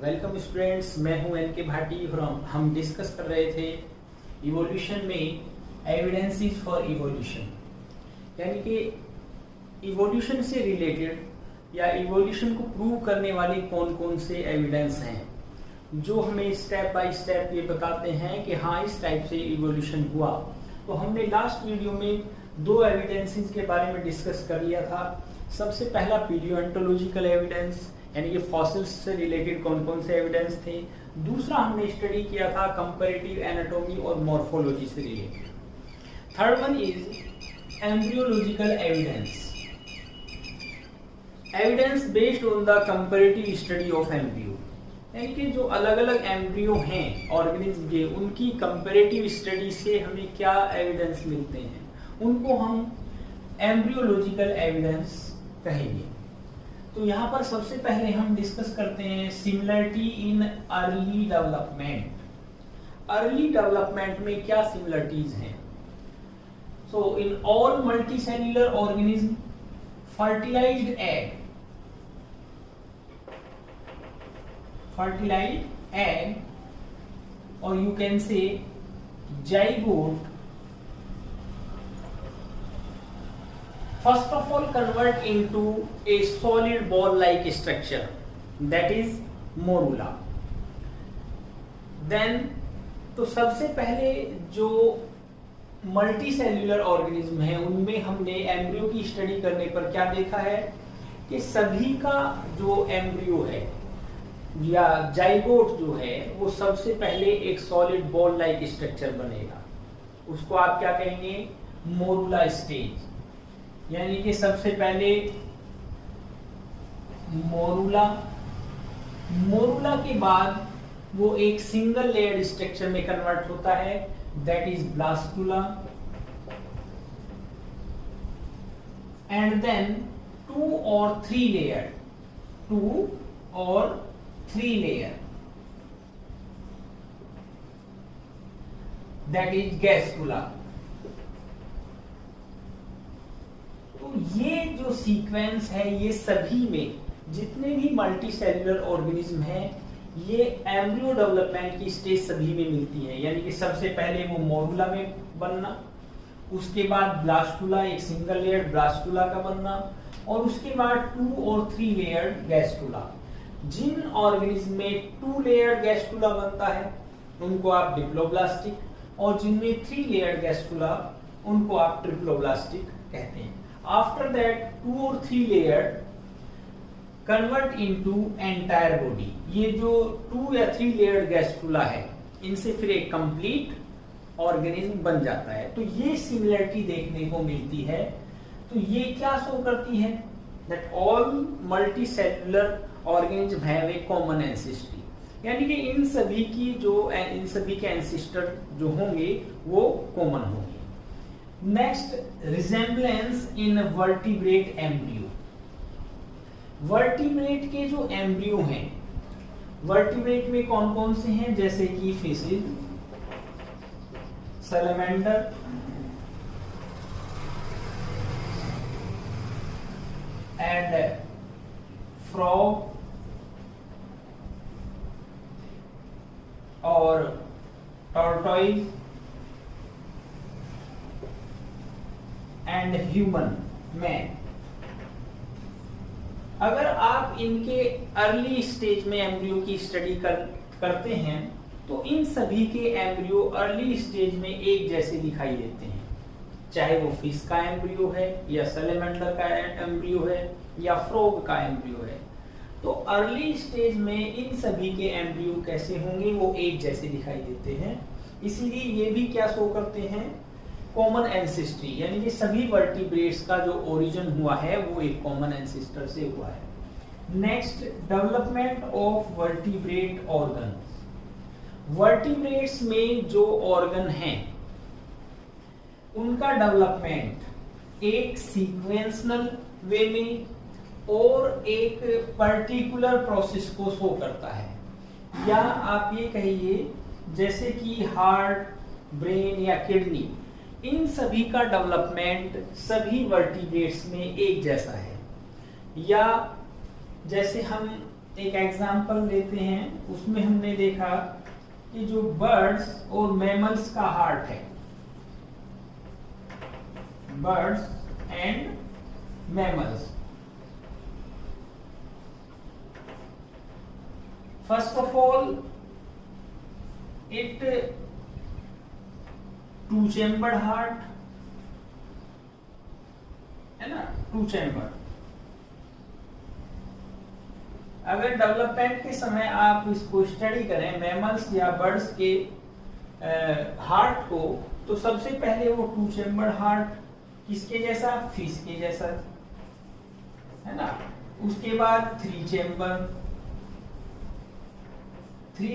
Welcome students, मैं हूं N के भाटी और हम डिस्कस कर रहे थे इवोल्यूशन में एविडेंसेस फॉर इवोल्यूशन, यानी कि इवोल्यूशन से रिलेटेड या इवोल्यूशन को प्रूव करने वाले कौन कौन से एविडेंस हैं जो हमें स्टेप बाय स्टेप ये बताते हैं कि हाँ इस टाइप से इवोल्यूशन हुआ। तो हमने लास्ट वीडियो में दो एविडेंसेस के बारे में डिस्कस कर लिया था। सबसे पहला पीलियोएंटोलॉजिकल एविडेंस, यानी कि फॉसिल्स से रिलेटेड कौन कौन से एविडेंस थे। दूसरा हमने स्टडी किया था कंपैरेटिव एनाटॉमी और मॉर्फोलॉजी से related. Third one is embryological evidence based on the comparative study of embryo, यानी कि जो अलग अलग एम्ब्रियो हैं ऑर्गेनिज्म के, उनकी कंपैरेटिव स्टडी से हमें क्या एविडेंस मिलते हैं, उनको हम एम्ब्रियोलॉजिकल एविडेंस कहेंगे। तो यहाँ पर सबसे पहले हम डिस्कस करते हैं similarity in early development. Early development में क्या सिमिलरिटीज हैं? So in all multicellular organism fertilized egg or you can say zygote first of all convert into a solid ball like structure, that is morula. Then तो सबसे पहले जो multi cellular organism है उनमें हमने एम्ब्रियो की study करने पर क्या देखा है कि सभी का जो एम्ब्रियो है या जाइगोट जो है वो सबसे पहले एक सॉलिड बॉल लाइक स्ट्रक्चर बनेगा। उसको आप क्या कहेंगे? Morula stage. यानी कि सबसे पहले मोरुला के बाद वो एक सिंगल लेयर्ड स्ट्रक्चर में कन्वर्ट होता है, that is blastula, and then two or three layer that is gastrula। तो ये जो सीक्वेंस है ये सभी में जितने भी मल्टी सेल्युलर ऑर्गेनिज्म हैं ये एम्ब्रियो डेवलपमेंट की स्टेज सभी में मिलती है। यानी कि सबसे पहले वो मोरुला में बनना, उसके बाद ब्लास्टुला एक सिंगल लेयर ब्लास्टुला का बनना, और उसके बाद 2 और 3 लेयर गैस्टुला। जिन ऑर्गेनिज्म में 2 लेयर गैस्टुला बनता है उनको आप डिप्लोब्लास्टिक, और जिनमें 3 लेयर गैस्टुला उनको आप ट्रिप्लोब्लास्टिक कहते हैं। आफ्टर दैट 2 और 3 layer convert into entire body. ये जो 2 या 3 लेयर्ड गैस्ट्रुला है इनसे फिर एक कंप्लीट ऑर्गेनिज्म बन जाता है। तो ये सिमिलरिटी देखने को मिलती है। तो ये क्या शो करती है? That all multi cellular organism have a common ancestry, यानी कि इन सभी के एंसेस्टर जो होंगे वो कॉमन होंगे। Next, resemblance in vertebrate embryo. Vertebrate के जो एम्ब्रियो हैं, वर्टिब्रेट में कौन कौन से हैं? जैसे कि फिशिज, सैलमेंडर, एंड फ्रॉग और टॉर्टोइज एंड ह्यूमन मैन। अगर आप इनके अर्ली स्टेज में एम्ब्रियो की स्टडी करते हैं तो इन सभी के एम्ब्रियो अर्ली स्टेज में एक जैसे दिखाई देते हैं, चाहे वो फिश का एम्ब्रियो है या सैलमेंडर का एम्ब्रियो है या फ्रॉग का एम्ब्रियो है। तो अर्ली स्टेज में इन सभी के एम्ब्रियो कैसे होंगे? वो एक जैसे दिखाई देते हैं। इसीलिए ये भी क्या शो करते हैं? कॉमन एंसेस्ट्री, यानी कि सभी वर्टिब्रेट्स का जो ओरिजिन हुआ है वो एक कॉमन एंसेस्टर से हुआ है। Next, development of vertebrate organs. Vertebrates में जो ऑर्गन हैं उनका डेवलपमेंट एक सीक्वेंशनल वे में और एक पर्टिकुलर प्रोसेस को शो करता है। या आप ये कहिए जैसे कि हार्ट, ब्रेन या किडनी, इन सभी का डेवलपमेंट सभी वर्टिब्रेट्स में एक जैसा है। या जैसे हम एक एग्जांपल लेते हैं, उसमें हमने देखा कि जो बर्ड्स और मैमल्स का हार्ट है, birds and mammals, first of all it two chamber heart है ना, टू चेम्बर। अगर डेवलपमेंट के समय आप इसको स्टडी करें मैमल्स या बर्ड्स के हार्ट को, तो सबसे पहले वो टू चेम्बर हार्ट किसके जैसा, फिश के जैसा है ना। उसके बाद थ्री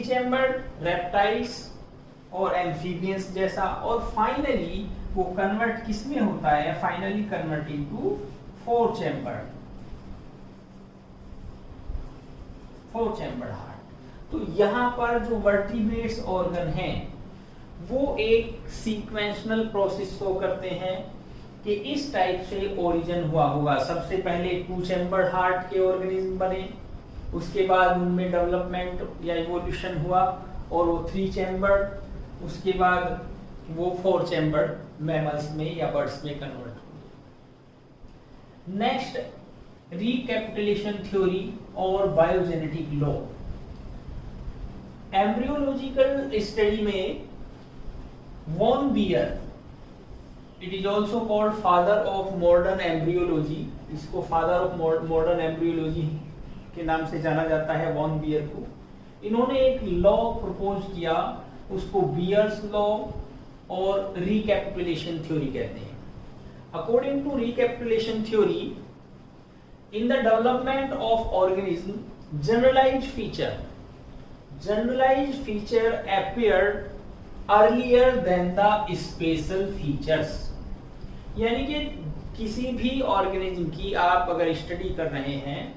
चेम्बर रेप्टाइल्स और एम्फीबियंस जैसा, और फाइनली वो कन्वर्ट किसमें होता है, finally convert into four chamber heart. तो यहाँ पर जो वर्टिब्रेट्स ऑर्गन हैं वो एक सीक्वेंशनल प्रोसेस शो करते हैं कि इस टाइप से ओरिजिन हुआ होगा। सबसे पहले टू चेम्बर हार्ट के ऑर्गेनिज्म बने, उसके बाद उनमें डेवलपमेंट या इवोल्यूशन हुआ और वो थ्री चेम्बर, उसके बाद वो फोर चेम्बर मैमल्स में या बर्ड्स में कन्वर्ट हुए। नेक्स्ट, रिकैपिटुलेशन थ्योरी और बायोजेनेटिक लॉ। एम्ब्रियोलॉजिकल स्टडी में von Baer, it is also called father of modern embryology, इसको फादर ऑफ मॉडर्न एम्ब्रियोलॉजी के नाम से जाना जाता है वॉन बियर को। इन्होंने एक लॉ प्रपोज किया, उसको बियर्स लॉ और रिकैपिटुलेशन थ्योरी कहते हैं। According to recapitulation theory, in the development of organism, generalized feature appeared earlier than the special features। यानी कि किसी भी ऑर्गेनिज्म की आप अगर स्टडी कर रहे हैं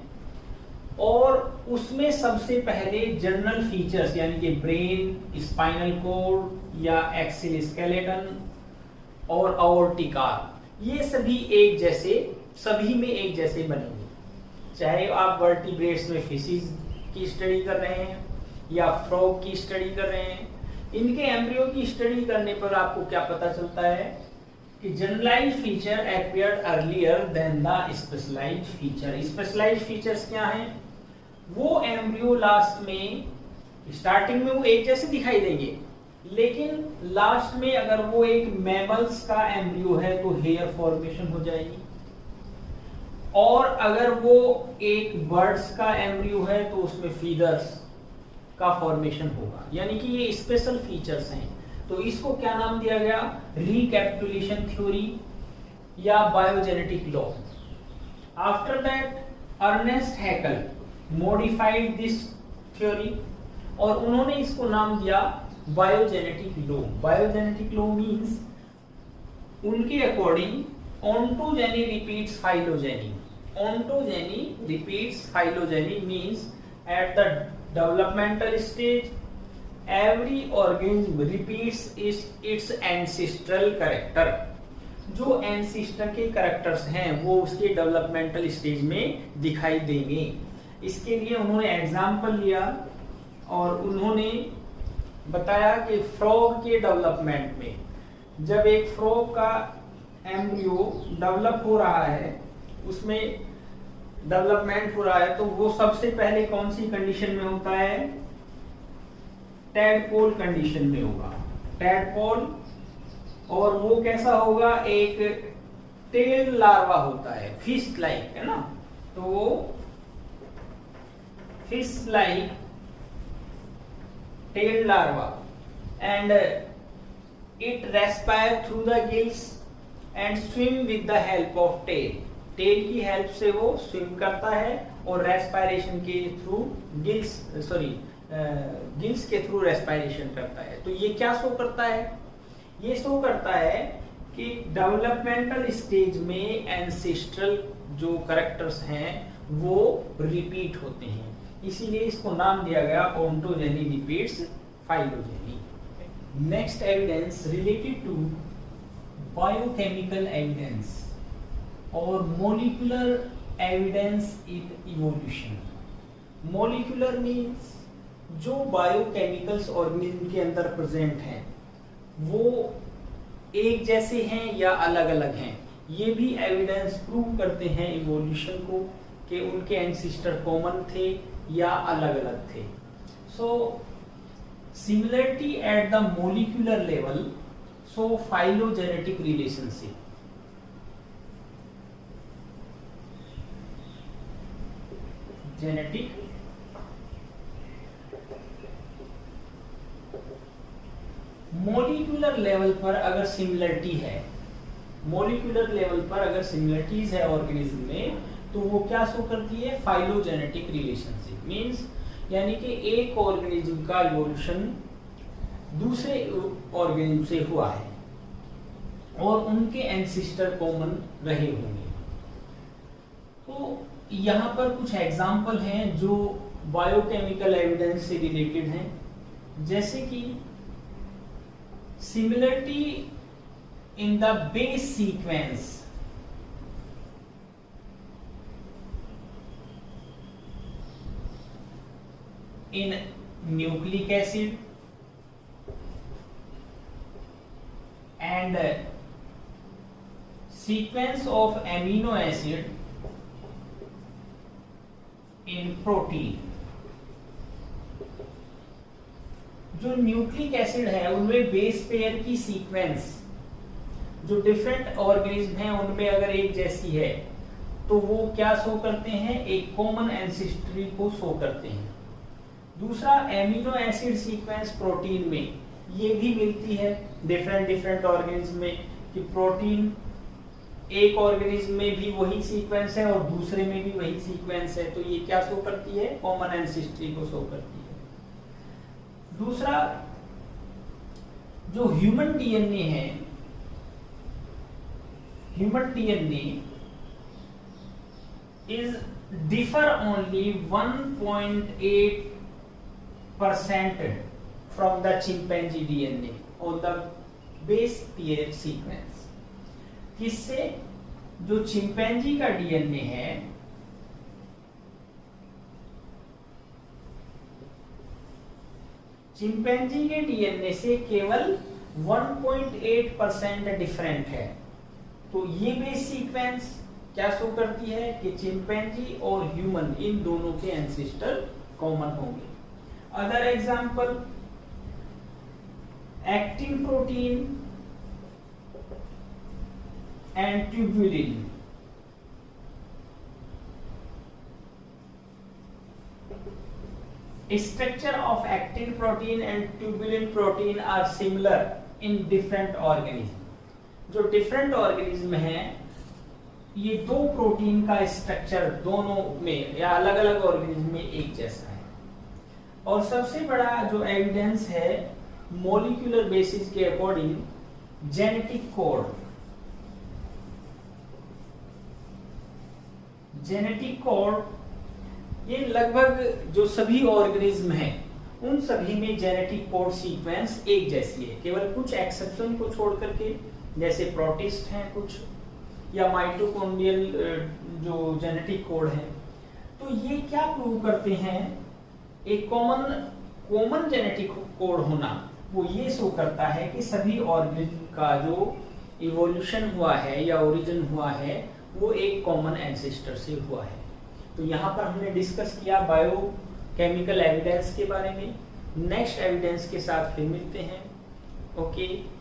और उसमें सबसे पहले जनरल फीचर्स यानी कि ब्रेन, स्पाइनल कोड या एक्सिल स्केलेटन और आर्टिका, ये सभी में एक जैसे बनेंगे। चाहे आप वर्टिब्रेट्स में फिशिज की स्टडी कर रहे हैं या फ्रॉग की स्टडी कर रहे हैं, इनके एम्ब्रियो की स्टडी करने पर आपको क्या पता चलता है कि generalised feature appeared earlier than the specialised feature. Specialised features क्या हैं? वो एम्ब्रियो लास्ट में, स्टार्टिंग में वो एक जैसे दिखाई देंगे, लेकिन लास्ट में अगर वो एक मैमल्स का एम्ब्रियो है तो हेयर फॉर्मेशन हो जाएगी, और अगर वो एक बर्ड्स का एम्ब्रियो है तो उसमें फीदर्स का फॉर्मेशन होगा। यानी कि ये स्पेशल फीचर्स हैं। तो इसको क्या नाम दिया गया? रिकैपिटुलेशन थ्योरी या biogenetic law. After that Ernst Haeckel modified this theory और उन्होंने इसको नाम दिया biogenetic law. Biogenetic law means उनके according ontogeny repeats phylogeny. Ontogeny repeats phylogeny means at the developmental stage every organism repeats its ancestral character। जो ancestor के characters हैं वो उसके डेवलपमेंटल स्टेज में दिखाई देंगे। इसके लिए उन्होंने एग्जाम्पल लिया और उन्होंने बताया कि फ्रॉग के डेवलपमेंट में जब एक फ्रॉग का एम्ब्रियो डेवलप हो रहा है, उसमें डेवलपमेंट हो रहा है, तो वो सबसे पहले कौन सी कंडीशन में होता है? टैडपोल कंडीशन में होगा। टैडपोल, और वो कैसा होगा? एक टेल लार्वा होता है, फिश लाइक, है ना। तो वो fish like tail larva and it respire through the gills and swim with the help of tail. Tail की हेल्प से वो स्विम करता है और रेस्पायरेशन के थ्रू गिल्स के थ्रू रेस्पायरेशन करता है। तो ये क्या शो करता है? ये शो करता है कि डेवलपमेंटल स्टेज में एंसेस्ट्रल जो कैरेक्टर्स हैं वो रिपीट होते हैं, इसीलिए इसको नाम दिया गया ontogeny repeats phylogeny. Next evidence related to biochemical evidence और molecular evidence in evolution. Molecular means जो बायोकेमिकल्स ऑर्गेनिज्म के अंदर प्रेजेंट हैं वो एक जैसे हैं या अलग अलग हैं। ये भी एविडेंस प्रूव करते हैं इवोल्यूशन को कि उनके एंसेस्टर कॉमन थे या अलग अलग थे। So similarity at the molecular level, so phylogenetic relationship. Genetic molecular level पर अगर सिमिलरिटी है, मॉलिक्यूलर लेवल पर अगर सिमिलरिटीज है ऑर्गेनिज्म में, तो वो क्या शो करती है? Phylogenetic relationship. मींस यानी कि एक ऑर्गेनिज्म का इवोल्यूशन दूसरे ऑर्गेनिज्म से हुआ है और उनके एंसेस्टर कॉमन रहे होंगे। तो यहाँ पर कुछ एग्जाम्पल हैं जो बायोकेमिकल एविडेंस से रिलेटेड हैं, जैसे कि similarity in the base sequence in nucleic acid and sequence of amino acid in protein। जो न्यूक्लिक एसिड है उनमें बेस पेयर की सीक्वेंस जो डिफरेंट ऑर्गेनिज्म हैं उनमें अगर एक जैसी है तो वो क्या शो करते हैं? एक कॉमन एंसेस्ट्री को शो करते हैं। दूसरा, एमिनो एसिड सीक्वेंस प्रोटीन में ये भी मिलती है डिफरेंट ऑर्गेनिज्म में कि प्रोटीन एक ऑर्गेनिज्म में भी वही सीक्वेंस है और दूसरे में भी वही सीक्वेंस है, तो ये क्या शो करती है? कॉमन एंसेस्ट्री को शो करती है। दूसरा, जो ह्यूमन डीएनए है, human DNA is differ only 1.8% from the chimpanzee DNA on the base pair sequence। किससे? जो चिंपैंजी का डीएनए है चिंपैंजी के डीएनए से केवल 1.8% डिफरेंट है। तो ये बेस सीक्वेंस क्या शो करती है कि चिंपैंजी और ह्यूमन इन दोनों के एंसेस्टर कॉमन होंगे। Other example, actin protein and tubulin. Structure of actin protein and tubulin protein are similar in different organism। जो डिफरेंट ऑर्गेनिज्म हैं ये दो प्रोटीन का स्ट्रक्चर दोनों में या अलग अलग ऑर्गेनिज्म में एक जैसा है। और सबसे बड़ा जो एविडेंस है मॉलिक्यूलर बेसिस के according genetic code. Genetic code ये लगभग जो सभी ऑर्गेनिज्म हैं उन सभी में जेनेटिक कोड सीक्वेंस एक जैसी है, केवल कुछ एक्सेप्शन को छोड़ करके, जैसे प्रोटिस्ट हैं कुछ या माइटोकॉन्ड्रियल जो जेनेटिक कोड है। तो ये क्या प्रूव करते हैं? एक कॉमन जेनेटिक कोड होना वो ये शो करता है कि सभी ऑर्गेनिज्म का जो इवोल्यूशन हुआ है या ओरिजिन हुआ है वो एक कॉमन एंसेस्टर से हुआ है। तो यहाँ पर हमने डिस्कस किया बायोकेमिकल एविडेंस के बारे में। नेक्स्ट एविडेंस के साथ फिर मिलते हैं। ओके।